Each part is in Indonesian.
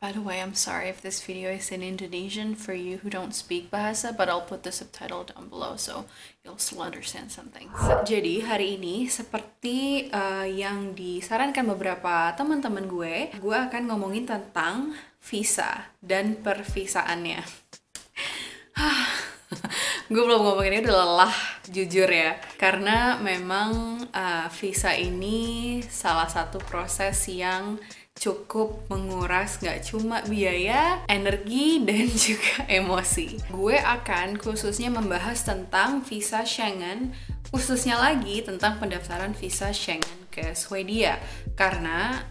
By the way, I'm sorry if this video is in Indonesian for you who don't speak bahasa, but I'll put the subtitle down below so you'll still understand something. Jadi hari ini seperti yang disarankan beberapa teman-teman gue akan ngomongin tentang visa dan pervisaannya. Gue belum ngomonginnya udah lelah, jujur ya. Karena memang visa ini salah satu proses yang cukup menguras gak cuma biaya, energi, dan juga emosi. Gue akan khususnya membahas tentang visa Schengen, khususnya lagi tentang pendaftaran visa Schengen ke Swedia. Karena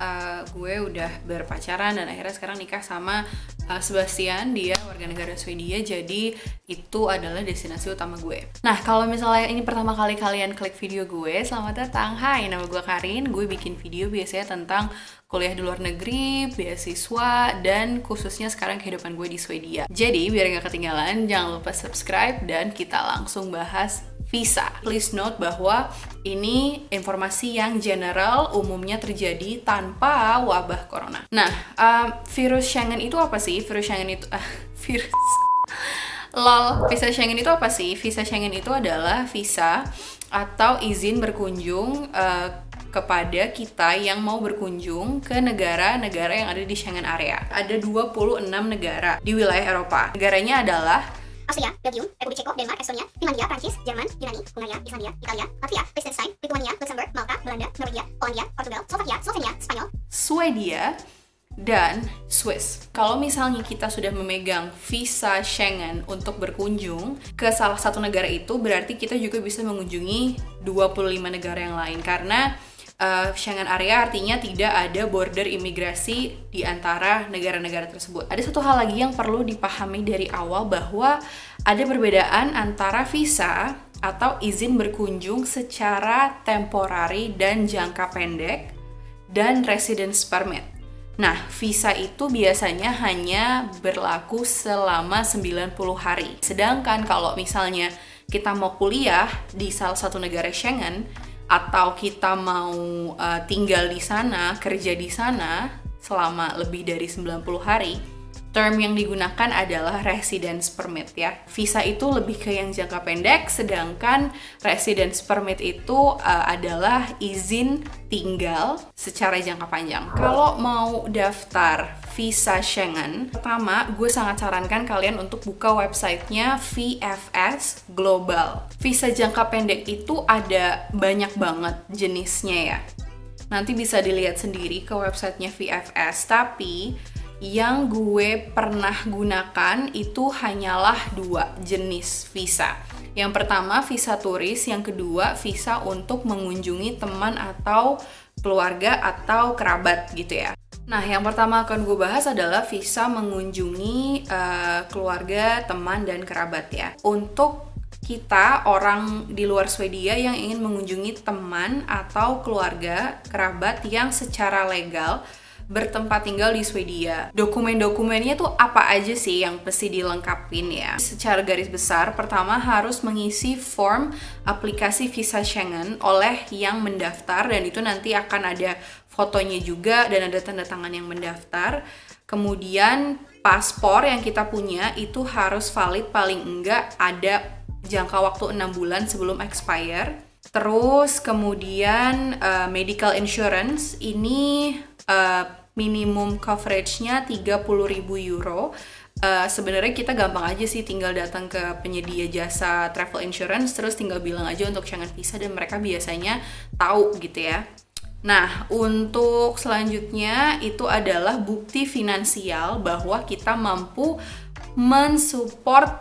gue udah berpacaran dan akhirnya sekarang nikah sama Sebastian, dia warga negara Swedia, jadi itu adalah destinasi utama gue. Nah, kalau misalnya ini pertama kali kalian klik video gue, selamat datang. Hai, nama gue Karin. Gue bikin video biasanya tentang kuliah di luar negeri, beasiswa, dan khususnya sekarang kehidupan gue di Swedia. Jadi, biar gak ketinggalan, jangan lupa subscribe dan kita langsung bahas visa. Please note bahwa ini informasi yang general, umumnya terjadi tanpa wabah corona. Nah, virus Schengen itu apa sih? Virus Schengen itu Visa Schengen itu apa sih? Visa Schengen itu adalah visa atau izin berkunjung kepada kita yang mau berkunjung ke negara-negara yang ada di Schengen area. Ada 26 negara di wilayah Eropa. Negaranya adalah Austria, Belgium, Republik Ceko, Denmark, Estonia, Finlandia, Prancis, Jerman, Yunani, Hungaria, Islandia, Italia, Latvia, Liechtenstein, Lithuania, Luxembourg, Malta, Belanda, Norwegia, Polandia, Portugal, Slovakia, Slovenia, Spanyol, Swedia, dan Swiss. Kalau misalnya kita sudah memegang visa Schengen untuk berkunjung ke salah satu negara itu, berarti kita juga bisa mengunjungi 25 negara yang lain. Karena Schengen area artinya tidak ada border imigrasi di antara negara-negara tersebut. Ada satu hal lagi yang perlu dipahami dari awal, bahwa ada perbedaan antara visa atau izin berkunjung secara temporari dan jangka pendek dan residence permit. Nah, visa itu biasanya hanya berlaku selama 90 hari. Sedangkan kalau misalnya kita mau kuliah di salah satu negara Schengen, atau kita mau tinggal di sana, kerja di sana selama lebih dari 90 hari, term yang digunakan adalah residence permit ya. Visa itu lebih ke yang jangka pendek, sedangkan residence permit itu adalah izin tinggal secara jangka panjang. Kalau mau daftar visa Schengen, pertama gue sangat sarankan kalian untuk buka websitenya VFS Global. Visa jangka pendek itu ada banyak banget jenisnya ya. Nanti bisa dilihat sendiri ke websitenya VFS, tapi yang gue pernah gunakan itu hanyalah 2 jenis visa. Yang pertama visa turis, yang kedua visa untuk mengunjungi teman atau keluarga atau kerabat gitu ya. Nah, yang pertama akan gue bahas adalah visa mengunjungi keluarga, teman, dan kerabat ya. Untuk kita orang di luar Swedia yang ingin mengunjungi teman atau keluarga, kerabat yang secara legal bertempat tinggal di Swedia. Dokumen-dokumennya tuh apa aja sih yang mesti dilengkapin ya? Secara garis besar, pertama harus mengisi form aplikasi visa Schengen oleh yang mendaftar, dan itu nanti akan ada fotonya juga dan ada tanda tangan yang mendaftar. Kemudian paspor yang kita punya itu harus valid, paling enggak ada jangka waktu 6 bulan sebelum expire. Terus kemudian medical insurance ini minimum coverage-nya 30.000 euro. Sebenarnya kita gampang aja sih, tinggal datang ke penyedia jasa travel insurance, terus tinggal bilang aja untuk Schengen visa dan mereka biasanya tahu gitu ya. Nah, untuk selanjutnya itu adalah bukti finansial bahwa kita mampu mensupport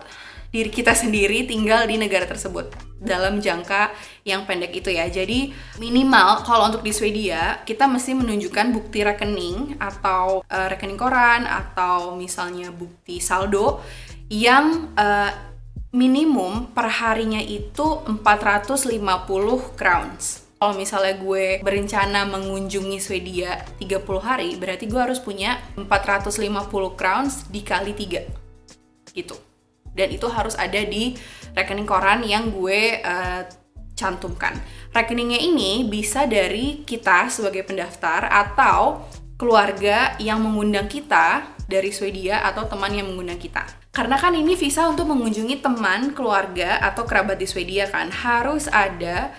diri kita sendiri tinggal di negara tersebut dalam jangka yang pendek itu ya. Jadi minimal kalau untuk di Swedia kita mesti menunjukkan bukti rekening atau rekening koran atau misalnya bukti saldo yang minimum per harinya itu 450 crowns. Kalau misalnya gue berencana mengunjungi Swedia 30 hari, berarti gue harus punya 450 crowns dikali 3 gitu. Dan itu harus ada di rekening koran yang gue cantumkan. Rekeningnya ini bisa dari kita sebagai pendaftar atau keluarga yang mengundang kita dari Swedia atau teman yang mengundang kita. Karena kan ini visa untuk mengunjungi teman, keluarga, atau kerabat di Swedia kan, harus ada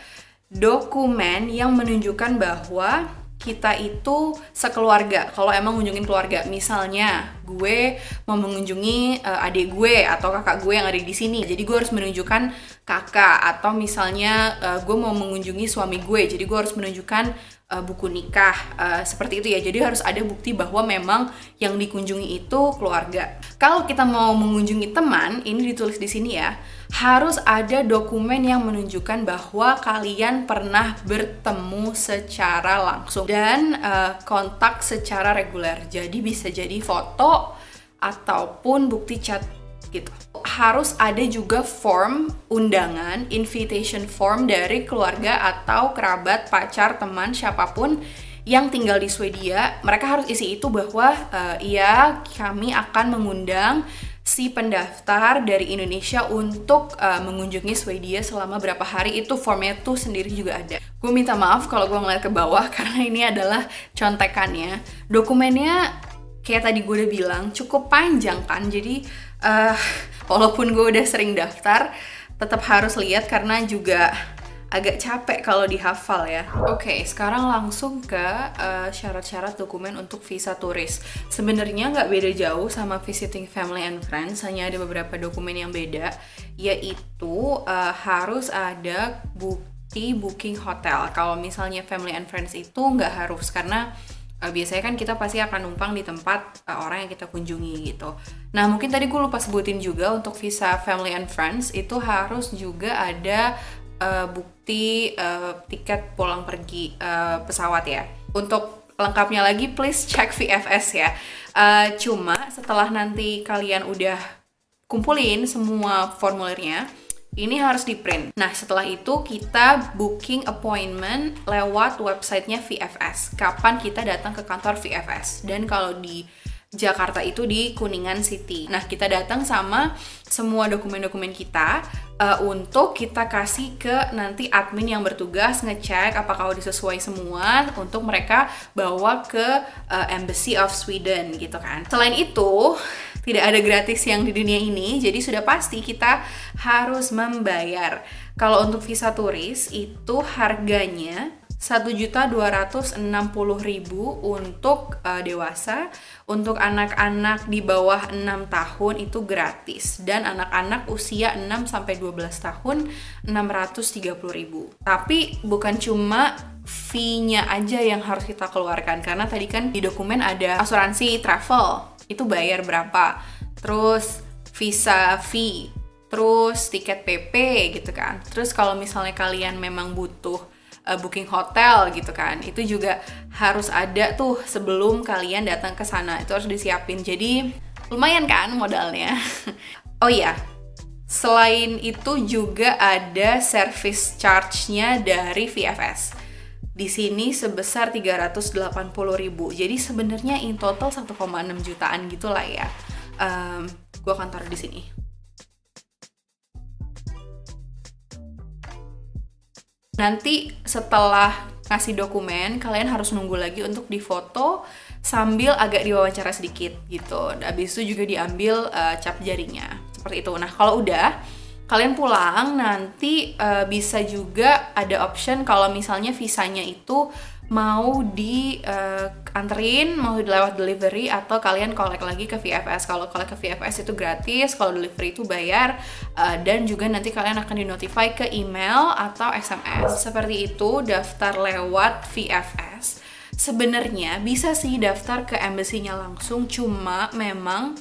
dokumen yang menunjukkan bahwa kita itu sekeluarga. Kalau emang ngunjungin keluarga, misalnya gue mau mengunjungi adik gue atau kakak gue yang ada di sini, jadi gue harus menunjukkan kakak. Atau misalnya gue mau mengunjungi suami gue, jadi gue harus menunjukkan buku nikah, seperti itu ya. Jadi harus ada bukti bahwa memang yang dikunjungi itu keluarga. Kalau kita mau mengunjungi teman, ini ditulis di sini ya, harus ada dokumen yang menunjukkan bahwa kalian pernah bertemu secara langsung dan kontak secara reguler. Jadi bisa jadi foto ataupun bukti chat gitu. Harus ada juga form undangan, invitation form dari keluarga atau kerabat, pacar, teman, siapapun yang tinggal di Swedia. Mereka harus isi itu bahwa iya, kami akan mengundang si pendaftar dari Indonesia untuk mengunjungi Swedia selama berapa hari. Itu formnya tuh sendiri juga ada. Gue minta maaf kalau gue ngeliat ke bawah karena ini adalah contekannya. Dokumennya kayak tadi gue udah bilang cukup panjang kan, jadi walaupun gue udah sering daftar, tetap harus lihat karena juga agak capek kalau dihafal ya. Oke, sekarang langsung ke syarat-syarat dokumen untuk visa turis. Sebenarnya nggak beda jauh sama visiting family and friends, hanya ada beberapa dokumen yang beda, yaitu harus ada bukti booking hotel. Kalau misalnya family and friends itu nggak harus, karena biasanya kan kita pasti akan numpang di tempat orang yang kita kunjungi gitu. Nah, mungkin tadi gue lupa sebutin juga untuk visa family and friends itu harus juga ada bukti tiket pulang pergi pesawat ya. Untuk lengkapnya lagi please cek VFS ya. Cuma setelah nanti kalian udah kumpulin semua formulirnya, ini harus di print. Nah, setelah itu kita booking appointment lewat websitenya VFS. Kapan kita datang ke kantor VFS. Dan kalau di Jakarta itu di Kuningan City. Nah, kita datang sama semua dokumen-dokumen kita untuk kita kasih ke nanti admin yang bertugas ngecek apakah udah sesuai semua untuk mereka bawa ke Embassy of Sweden gitu kan. Selain itu, tidak ada gratis yang di dunia ini, jadi sudah pasti kita harus membayar. Kalau untuk visa turis itu harganya 1.260.000 untuk dewasa. Untuk anak-anak di bawah 6 tahun itu gratis, dan anak-anak usia 6-12 tahun 630.000. Tapi bukan cuma fee-nya aja yang harus kita keluarkan, karena tadi kan di dokumen ada asuransi travel, itu bayar berapa, terus visa fee, terus tiket PP gitu kan. Terus kalau misalnya kalian memang butuh booking hotel gitu kan, itu juga harus ada tuh sebelum kalian datang ke sana, itu harus disiapin. Jadi lumayan kan modalnya. Oh iya, selain itu juga ada service charge-nya dari VFS. Di sini sebesar 380.000. Jadi sebenarnya in total 1,6 jutaan gitulah ya. Gue akan taruh di sini. Nanti setelah ngasih dokumen, kalian harus nunggu lagi untuk difoto sambil agak diwawancara sedikit gitu. Habis itu juga diambil cap jarinya, seperti itu. Nah, kalau udah kalian pulang, nanti bisa juga ada option kalau misalnya visanya itu mau dianterin, mau lewat delivery, atau kalian collect lagi ke VFS. Kalau collect ke VFS itu gratis, kalau delivery itu bayar, dan juga nanti kalian akan di-notify ke email atau SMS. Seperti itu, daftar lewat VFS. Sebenarnya bisa sih daftar ke embassy-nya langsung, cuma memang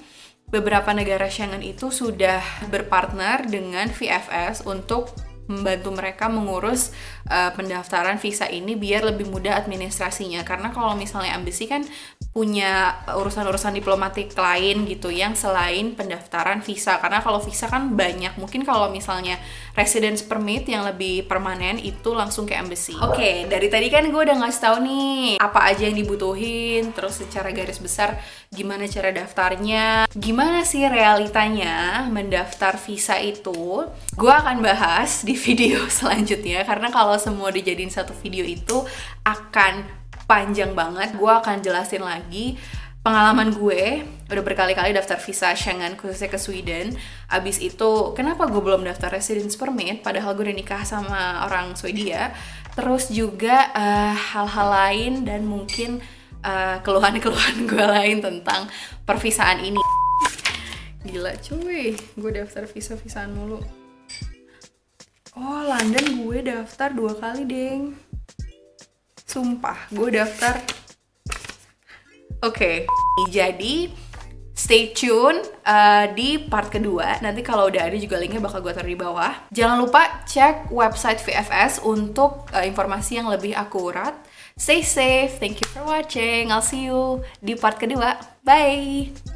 beberapa negara Schengen itu sudah berpartner dengan VFS untuk membantu mereka mengurus pendaftaran visa ini biar lebih mudah administrasinya. Karena kalau misalnya embassy kan punya urusan-urusan diplomatik lain gitu yang selain pendaftaran visa. Karena kalau visa kan banyak, mungkin kalau misalnya residence permit yang lebih permanen itu langsung ke embassy. Oke, dari tadi kan gue udah ngasih tahu nih apa aja yang dibutuhin, terus secara garis besar gimana cara daftarnya, gimana sih realitanya mendaftar visa itu. Gue akan bahas di video selanjutnya, karena kalau semua dijadiin satu video itu akan panjang banget. Gue akan jelasin lagi pengalaman gue udah berkali-kali daftar visa Schengen khususnya ke Sweden. Abis itu kenapa gue belum daftar residence permit padahal gue udah nikah sama orang Swedia. Terus juga hal-hal lain dan mungkin keluhan-keluhan gue lain tentang pervisaan ini. Gila cuy, gue daftar visa-visaan mulu. Oh, London gue daftar 2 kali, deng. Sumpah, gue daftar. Oke, jadi stay tune di part kedua. Nanti kalau udah ada juga linknya bakal gue taruh di bawah. Jangan lupa cek website VFS untuk informasi yang lebih akurat. Stay safe, thank you for watching. I'll see you di part kedua. Bye!